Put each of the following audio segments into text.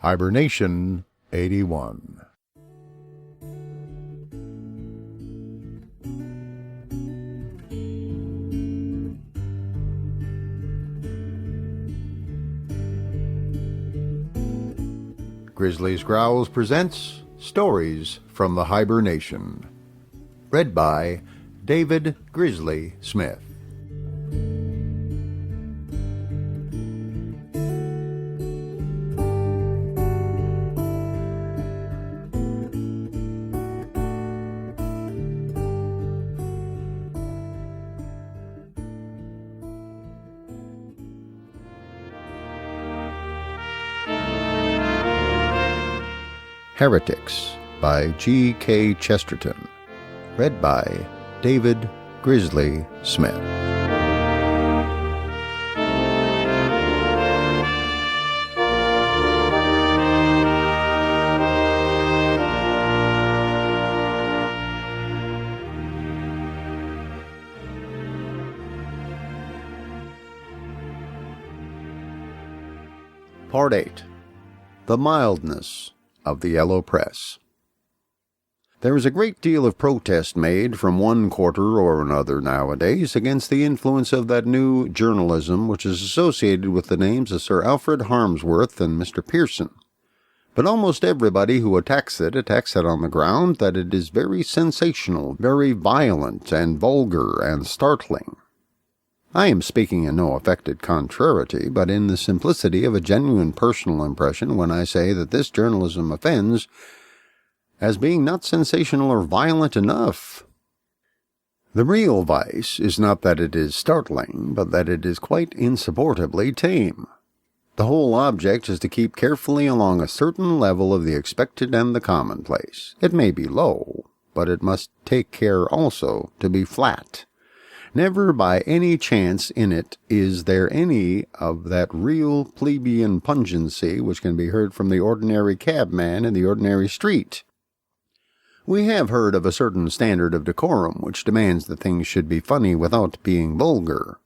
Hiber-Nation 81. Grizzly's Growls presents Stories from the Hiber-Nation. Read by David Grizzly Smith. Heretics by G.K. Chesterton. Read by David Grizzly Smith. Part 8. The Mildness of the Yellow Press. There is a great deal of protest made from one quarter or another nowadays against the influence of that new journalism which is associated with the names of Sir Alfred Harmsworth and Mr. Pearson. But almost everybody who attacks it on the ground that it is very sensational, very violent and vulgar and startling. I am speaking in no affected contrariety, but in the simplicity of a genuine personal impression when I say that this journalism offends as being not sensational or violent enough. The real vice is not that it is startling, but that it is quite insupportably tame. The whole object is to keep carefully along a certain level of the expected and the commonplace. It may be low, but it must take care also to be flat. Never by any chance in it is there any of that real plebeian pungency which can be heard from the ordinary cabman in the ordinary street. We have heard of a certain standard of decorum which demands that things should be funny without being vulgar.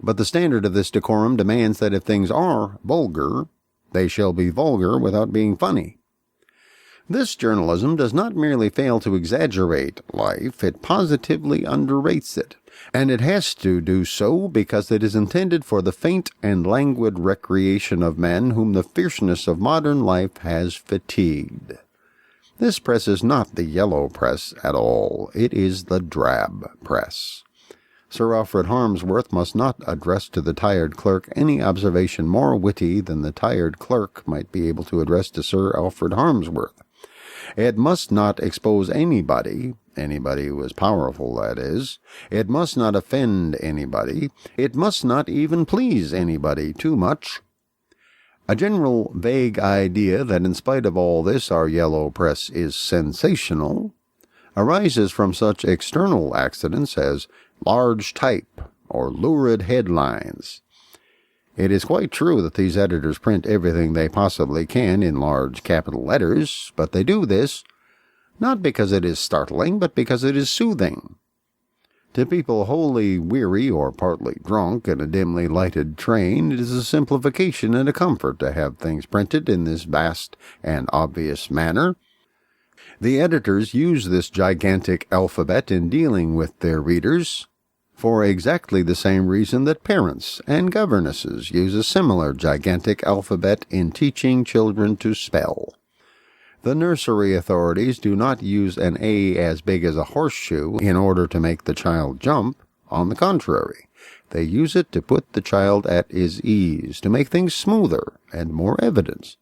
But the standard of this decorum demands that if things are vulgar, they shall be vulgar without being funny. This journalism does not merely fail to exaggerate life, it positively underrates it. And it has to do so because it is intended for the faint and languid recreation of men whom the fierceness of modern life has fatigued. This press is not the yellow press at all. It is the drab press. Sir Alfred Harmsworth must not address to the tired clerk any observation more witty than the tired clerk might be able to address to Sir Alfred Harmsworth. It must not expose anybody who is powerful, that is. It must not offend anybody. It must not even please anybody too much. A general vague idea that in spite of all this our yellow press is sensational arises from such external accidents as large type or lurid headlines. It is quite true that these editors print everything they possibly can in large capital letters, but they do this not because it is startling, but because it is soothing. To people wholly weary or partly drunk in a dimly lighted train, it is a simplification and a comfort to have things printed in this vast and obvious manner. The editors use this gigantic alphabet in dealing with their readers, for exactly the same reason that parents and governesses use a similar gigantic alphabet in teaching children to spell. The nursery authorities do not use an A as big as a horseshoe in order to make the child jump. On the contrary, they use it to put the child at his ease, to make things smoother and more evident.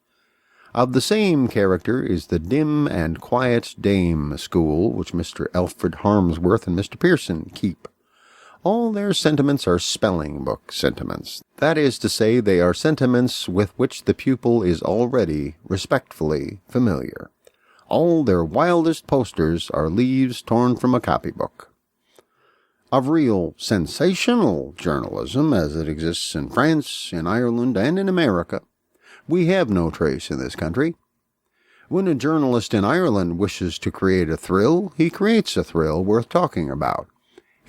Of the same character is the dim and quiet dame school which Mr. Alfred Harmsworth and Mr. Pearson keep. All their sentiments are spelling book sentiments. That is to say, they are sentiments with which the pupil is already respectfully familiar. All their wildest posters are leaves torn from a copybook. Of real sensational journalism, as it exists in France, in Ireland, and in America, we have no trace in this country. When a journalist in Ireland wishes to create a thrill, he creates a thrill worth talking about.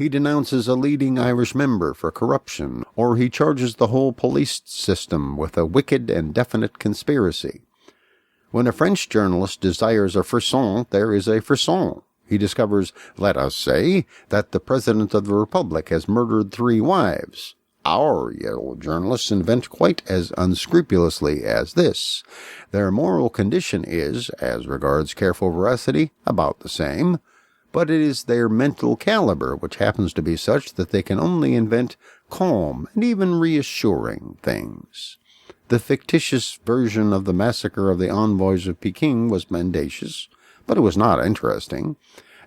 He denounces a leading Irish member for corruption, or he charges the whole police system with a wicked and definite conspiracy. When a French journalist desires a frisson, there is a frisson. He discovers, let us say, that the President of the Republic has murdered 3 wives. Our yellow journalists invent quite as unscrupulously as this. Their moral condition is, as regards careful veracity, about the same, but it is their mental caliber which happens to be such that they can only invent calm and even reassuring things. The fictitious version of the massacre of the envoys of Peking was mendacious, but it was not interesting,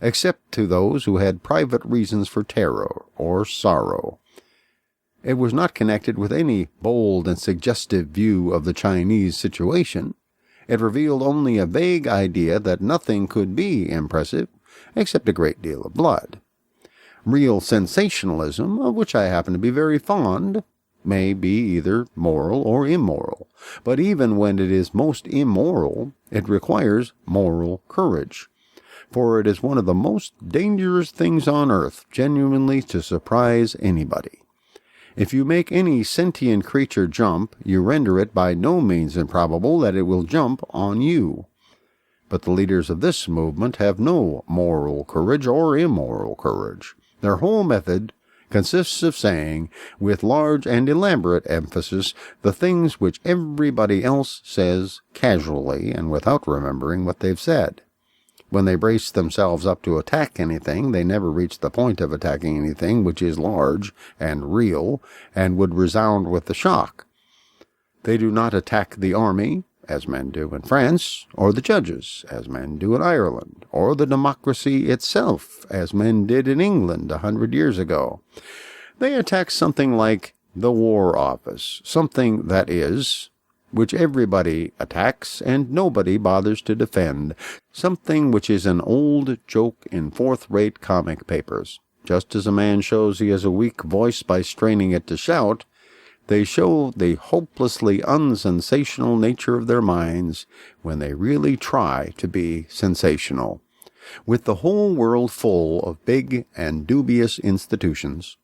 except to those who had private reasons for terror or sorrow. It was not connected with any bold and suggestive view of the Chinese situation. It revealed only a vague idea that nothing could be impressive except a great deal of blood. Real sensationalism, of which I happen to be very fond, may be either moral or immoral, but even when it is most immoral, it requires moral courage, for it is one of the most dangerous things on earth genuinely to surprise anybody. If you make any sentient creature jump, you render it by no means improbable that it will jump on you. But the leaders of this movement have no moral courage or immoral courage. Their whole method consists of saying, with large and elaborate emphasis, the things which everybody else says casually and without remembering what they've said. When they brace themselves up to attack anything, they never reach the point of attacking anything which is large and real and would resound with the shock. They do not attack the army, as men do in France, or the judges, as men do in Ireland, or the democracy itself, as men did in England 100 years ago. They attack something like the War Office, something, that is, which everybody attacks and nobody bothers to defend, something which is an old joke in fourth-rate comic papers. Just as a man shows he has a weak voice by straining it to shout, they show the hopelessly unsensational nature of their minds when they really try to be sensational. With the whole world full of big and dubious institutions,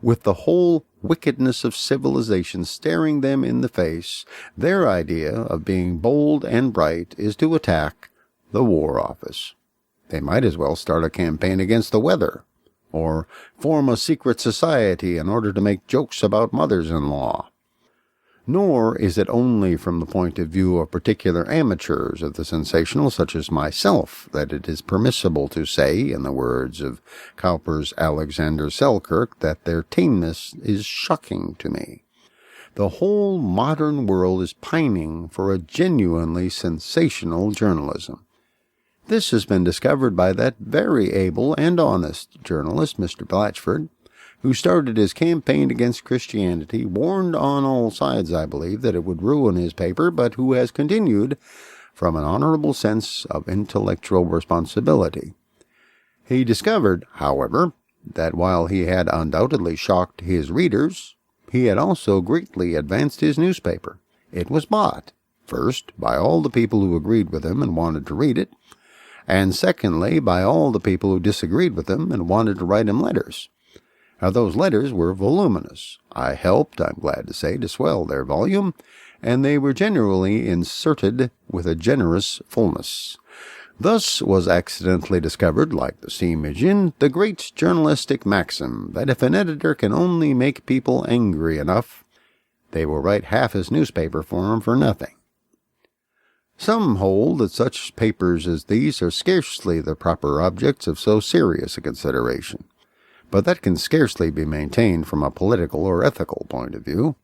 with the whole wickedness of civilization staring them in the face, their idea of being bold and bright is to attack the War Office. They might as well start a campaign against the weather, or form a secret society in order to make jokes about mothers-in-law. Nor is it only from the point of view of particular amateurs of the sensational, such as myself, that it is permissible to say, in the words of Cowper's Alexander Selkirk, that their tameness is shocking to me. The whole modern world is pining for a genuinely sensational journalism. This has been discovered by that very able and honest journalist, Mr. Blatchford, who started his campaign against Christianity, warned on all sides, I believe, that it would ruin his paper, but who has continued from an honorable sense of intellectual responsibility. He discovered, however, that while he had undoubtedly shocked his readers, he had also greatly advanced his newspaper. It was bought, first, by all the people who agreed with him and wanted to read it, and secondly, by all the people who disagreed with him and wanted to write him letters. Now, those letters were voluminous. I helped, I'm glad to say, to swell their volume, and they were generally inserted with a generous fullness. Thus was accidentally discovered, like the steam engine, the great journalistic maxim that if an editor can only make people angry enough, they will write half his newspaper for him for nothing. Some hold that such papers as these are scarcely the proper objects of so serious a consideration, but that can scarcely be maintained from a political or ethical point of view.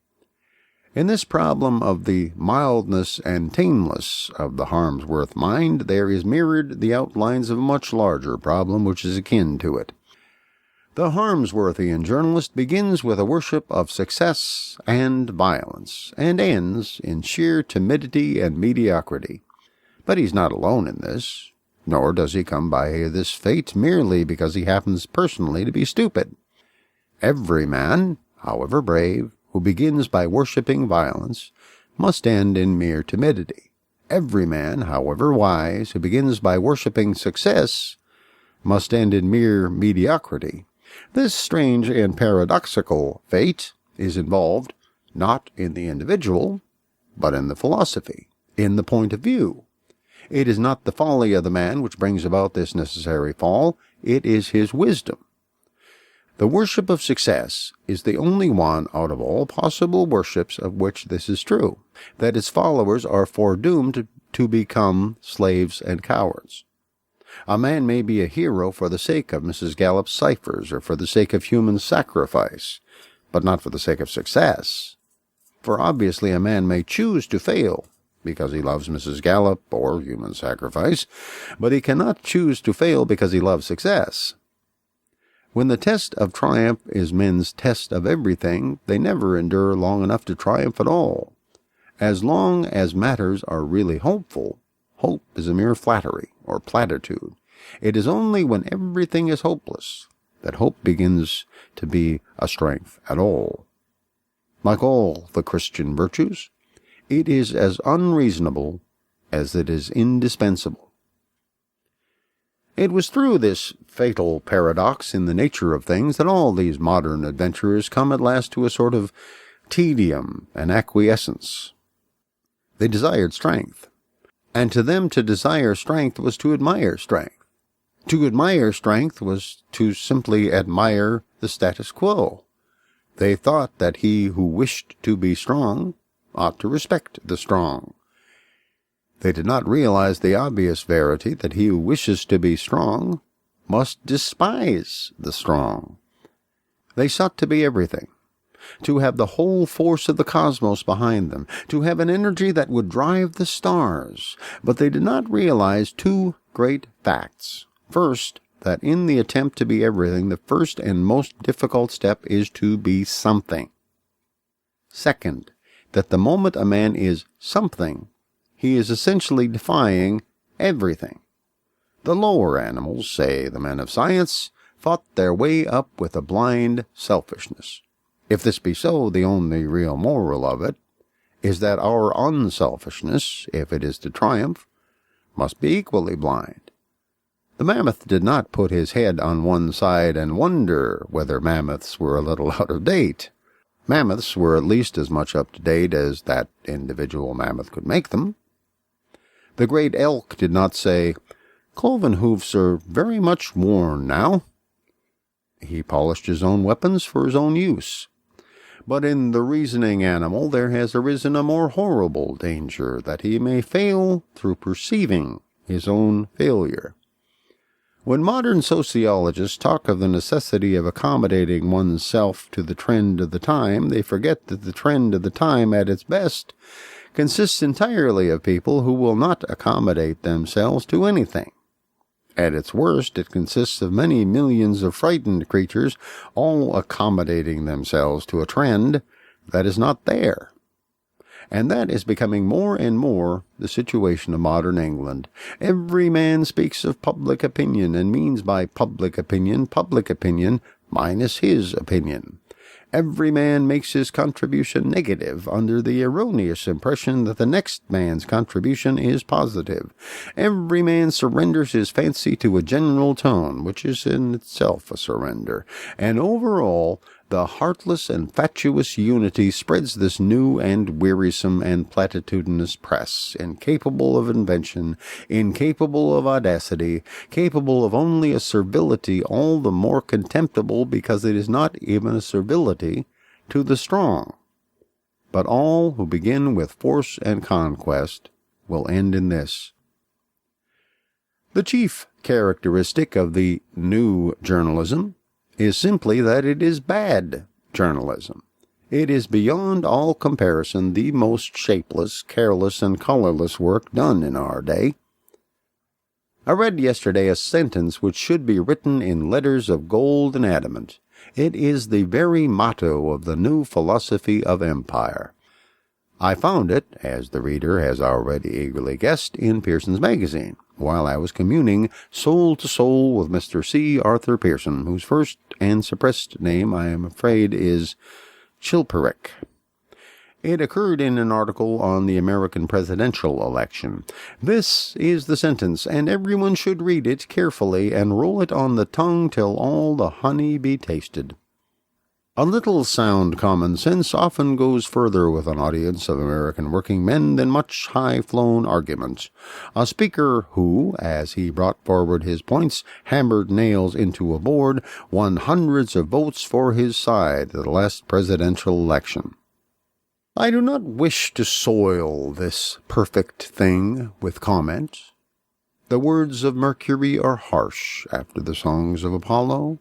In this problem of the mildness and tameness of the Harmsworth mind, there is mirrored the outlines of a much larger problem which is akin to it. The Harmsworthian journalist begins with a worship of success and violence, and ends in sheer timidity and mediocrity. But he's not alone in this, nor does he come by this fate merely because he happens personally to be stupid. Every man, however brave, who begins by worshipping violence, must end in mere timidity. Every man, however wise, who begins by worshipping success, must end in mere mediocrity. This strange and paradoxical fate is involved not in the individual, but in the philosophy, in the point of view, It is not the folly of the man which brings about this necessary fall, it is his wisdom. The worship of success is the only one out of all possible worships of which this is true, that its followers are foredoomed to become slaves and cowards. A man may be a hero for the sake of Mrs. Gallup's ciphers or for the sake of human sacrifice, but not for the sake of success. For obviously a man may choose to fail because he loves Mrs. Gallup or human sacrifice, but he cannot choose to fail because he loves success. When the test of triumph is men's test of everything, they never endure long enough to triumph at all. As long as matters are really hopeful, hope is a mere flattery or platitude. It is only when everything is hopeless that hope begins to be a strength at all. Like all the Christian virtues, it is as unreasonable as it is indispensable. It was through this fatal paradox in the nature of things that all these modern adventurers come at last to a sort of tedium and acquiescence. They desired strength, and to them to desire strength was to admire strength. To admire strength was to simply admire the status quo. They thought that he who wished to be strong ought to respect the strong. They did not realize the obvious verity that he who wishes to be strong must despise the strong. They sought to be everything, to have the whole force of the cosmos behind them, to have an energy that would drive the stars, but they did not realize two great facts. First, that in the attempt to be everything, the first and most difficult step is to be something. Second, that the moment a man is something, he is essentially defying everything. The lower animals, say the men of science, fought their way up with a blind selfishness. If this be so, the only real moral of it is that our unselfishness, if it is to triumph, must be equally blind. The mammoth did not put his head on one side and wonder whether mammoths were a little out of date. Mammoths were at least as much up to date as that individual mammoth could make them. The great elk did not say, "Cloven hoofs are very much worn now." He polished his own weapons for his own use. But in the reasoning animal there has arisen a more horrible danger, that he may fail through perceiving his own failure. When modern sociologists talk of the necessity of accommodating one's self to the trend of the time, they forget that the trend of the time at its best consists entirely of people who will not accommodate themselves to anything. At its worst, it consists of many millions of frightened creatures all accommodating themselves to a trend that is not there. And that is becoming more and more the situation of modern England. Every man speaks of public opinion and means by public opinion minus his opinion. Every man makes his contribution negative under the erroneous impression that the next man's contribution is positive. Every man surrenders his fancy to a general tone, which is in itself a surrender. And over all, the heartless and fatuous unity spreads this new and wearisome and platitudinous press, incapable of invention, incapable of audacity, capable of only a servility all the more contemptible because it is not even a servility to the strong. But all who begin with force and conquest will end in this. The chief characteristic of the new journalism is simply that it is bad journalism. It is beyond all comparison the most shapeless, careless, and colorless work done in our day. I read yesterday a sentence which should be written in letters of gold and adamant. It is the very motto of the new philosophy of empire. I found it, as the reader has already eagerly guessed, in Pearson's Magazine, while I was communing soul to soul with Mr. C. Arthur Pearson, whose first and suppressed name, I am afraid, is Chilperic. It occurred in an article on the American presidential election. This is the sentence, and everyone should read it carefully and roll it on the tongue till all the honey be tasted. A little sound common sense often goes further with an audience of American working men than much high-flown argument. A speaker who, as he brought forward his points, hammered nails into a board, won hundreds of votes for his side at the last presidential election. I do not wish to soil this perfect thing with comment. The words of Mercury are harsh after the songs of Apollo.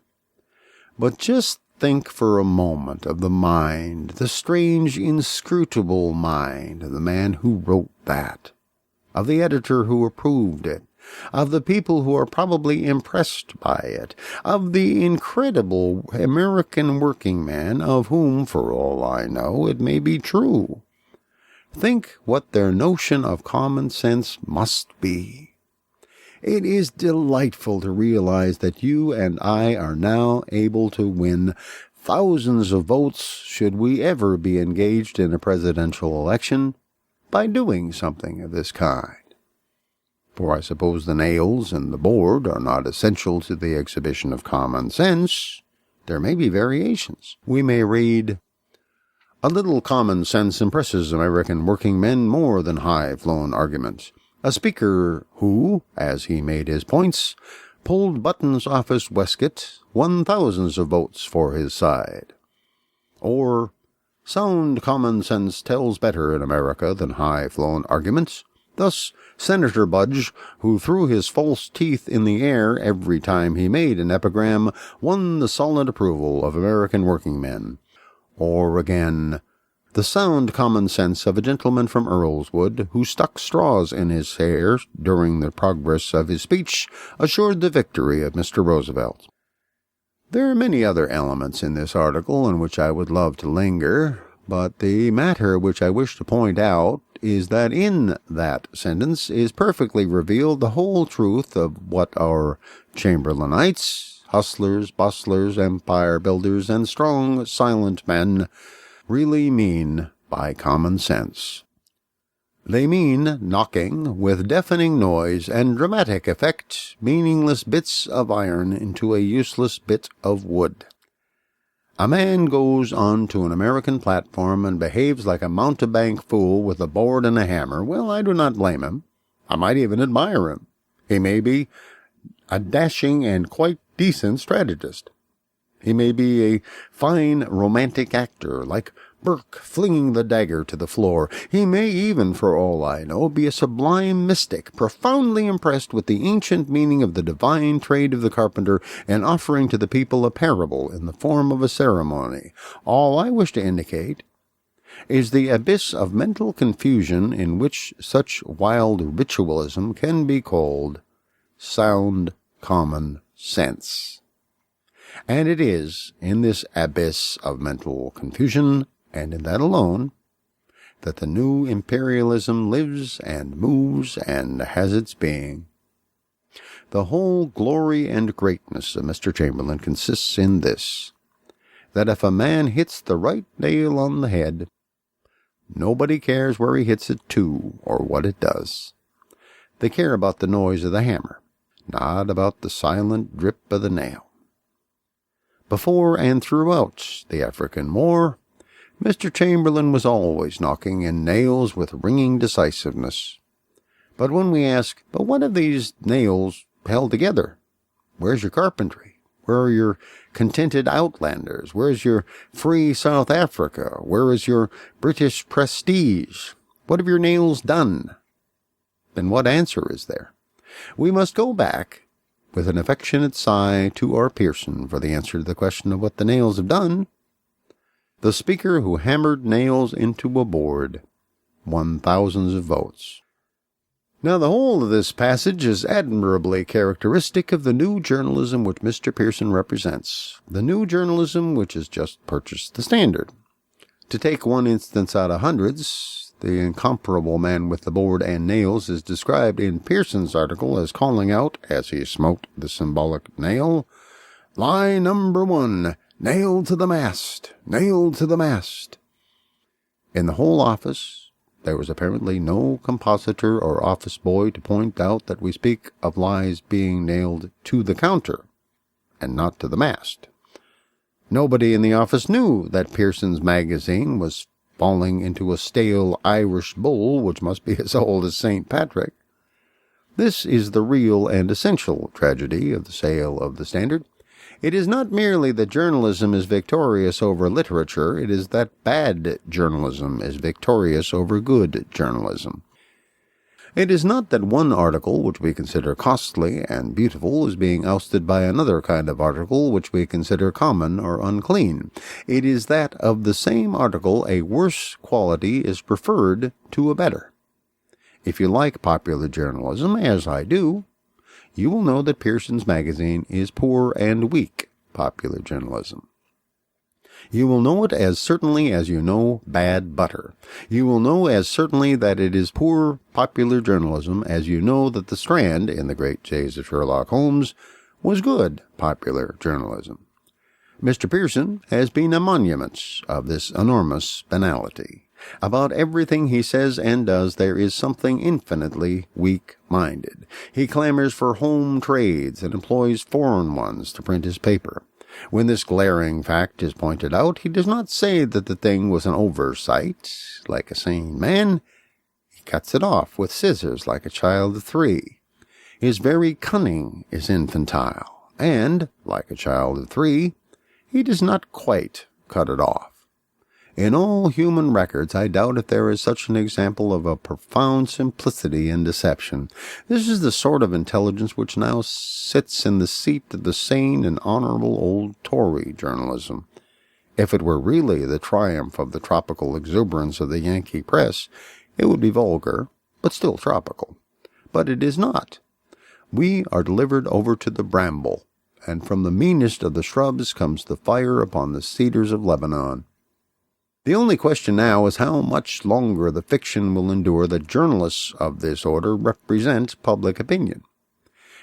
But just think for a moment of the mind, the strange, inscrutable mind of the man who wrote that, of the editor who approved it, of the people who are probably impressed by it, of the incredible American working man of whom, for all I know, it may be true. Think what their notion of common sense must be. It is delightful to realize that you and I are now able to win thousands of votes, should we ever be engaged in a presidential election, by doing something of this kind. For I suppose the nails and the board are not essential to the exhibition of common sense. There may be variations. We may read, "A little common sense impresses American working men more than high-flown arguments. A speaker who, as he made his points, pulled buttons off his waistcoat, won thousands of votes for his side." Or, "Sound common sense tells better in America than high-flown arguments. Thus, Senator Budge, who threw his false teeth in the air every time he made an epigram, won the solid approval of American working men." Or again, "The sound common sense of a gentleman from Earlswood, who stuck straws in his hair during the progress of his speech, assured the victory of Mr. Roosevelt." There are many other elements in this article on which I would love to linger, but the matter which I wish to point out is that in that sentence is perfectly revealed the whole truth of what our Chamberlainites, hustlers, bustlers, empire builders, and strong, silent men really mean by common sense. They mean knocking with deafening noise and dramatic effect meaningless bits of iron into a useless bit of wood. A man goes on to an American platform and behaves like a mountebank fool with a board and a hammer. Well, I do not blame him. I might even admire him. He may be a dashing and quite decent strategist. He may be a fine romantic actor, like Burke flinging the dagger to the floor. He may even, for all I know, be a sublime mystic, profoundly impressed with the ancient meaning of the divine trade of the carpenter, and offering to the people a parable in the form of a ceremony. All I wish to indicate is the abyss of mental confusion in which such wild ritualism can be called sound common sense. And it is in this abyss of mental confusion, and in that alone, that the new imperialism lives and moves and has its being. The whole glory and greatness of Mr. Chamberlain consists in this, that if a man hits the right nail on the head, nobody cares where he hits it to or what it does. They care about the noise of the hammer, not about the silent drip of the nail. Before and throughout the African War, Mr. Chamberlain was always knocking in nails with ringing decisiveness. But when we ask, but what have these nails held together? Where's your carpentry? Where are your contented outlanders? Where's your free South Africa? Where is your British prestige? What have your nails done? Then what answer is there? We must go back with an affectionate sigh to our Pearson for the answer to the question of what the nails have done. The speaker who hammered nails into a board won thousands of votes. Now the whole of this passage is admirably characteristic of the new journalism which Mr. Pearson represents, the new journalism which has just purchased the Standard. To take one instance out of hundreds, the incomparable man with the board and nails is described in Pearson's article as calling out, as he smote the symbolic nail, "Lie number 1, nailed to the mast, nailed to the mast." In the whole office, there was apparently no compositor or office boy to point out that we speak of lies being nailed to the counter, and not to the mast. Nobody in the office knew that Pearson's magazine was falling into a stale Irish bull which must be as old as St. Patrick. This is the real and essential tragedy of the sale of the Standard. It is not merely that journalism is victorious over literature, it is that bad journalism is victorious over good journalism. It is not that one article which we consider costly and beautiful is being ousted by another kind of article which we consider common or unclean. It is that of the same article a worse quality is preferred to a better. If you like popular journalism, as I do, you will know that Pearson's magazine is poor and weak popular journalism. You will know it as certainly as you know bad butter. You will know as certainly that it is poor popular journalism as you know that the Strand, in the great days of Sherlock Holmes, was good popular journalism. Mr. Pearson has been a monument of this enormous banality. About everything he says and does there is something infinitely weak-minded. He clamors for home trades and employs foreign ones to print his paper. When this glaring fact is pointed out, he does not say that the thing was an oversight, like a sane man. He cuts it off with scissors like a child of 3. His very cunning is infantile, and, like a child of 3, he does not quite cut it off. In all human records, I doubt if there is such an example of a profound simplicity and deception. This is the sort of intelligence which now sits in the seat of the sane and honorable old Tory journalism. If it were really the triumph of the tropical exuberance of the Yankee press, it would be vulgar, but still tropical. But it is not. We are delivered over to the bramble, and from the meanest of the shrubs comes the fire upon the cedars of Lebanon. The only question now is how much longer the fiction will endure that journalists of this order represent public opinion.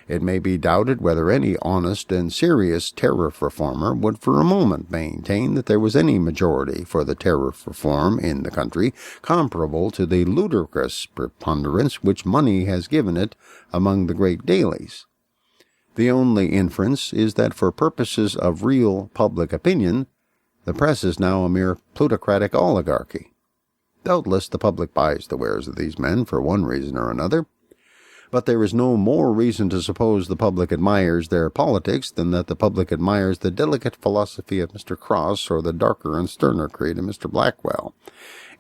It may be doubted whether any honest and serious tariff reformer would for a moment maintain that there was any majority for the tariff reform in the country comparable to the ludicrous preponderance which money has given it among the great dailies. The only inference is that for purposes of real public opinion, the press is now a mere plutocratic oligarchy. Doubtless the public buys the wares of these men for one reason or another, but there is no more reason to suppose the public admires their politics than that the public admires the delicate philosophy of Mr. Cross or the darker and sterner creed of Mr. Blackwell.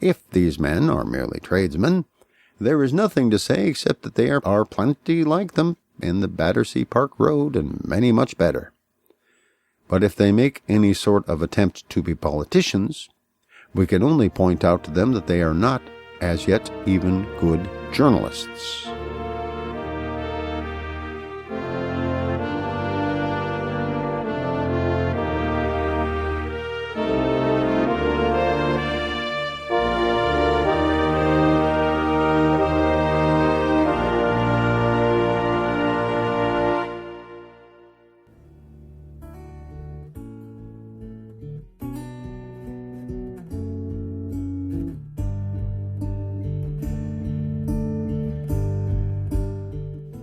If these men are merely tradesmen, there is nothing to say except that there are plenty like them in the Battersea Park Road and many much better. But if they make any sort of attempt to be politicians, we can only point out to them that they are not, as yet, even good journalists.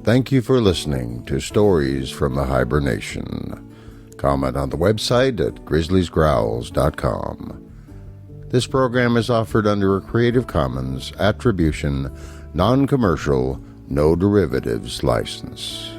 Thank you for listening to Stories from the Hiber-Nation. Comment on the website at grizzliesgrowls.com. This program is offered under a Creative Commons Attribution, Non-Commercial, No Derivatives license.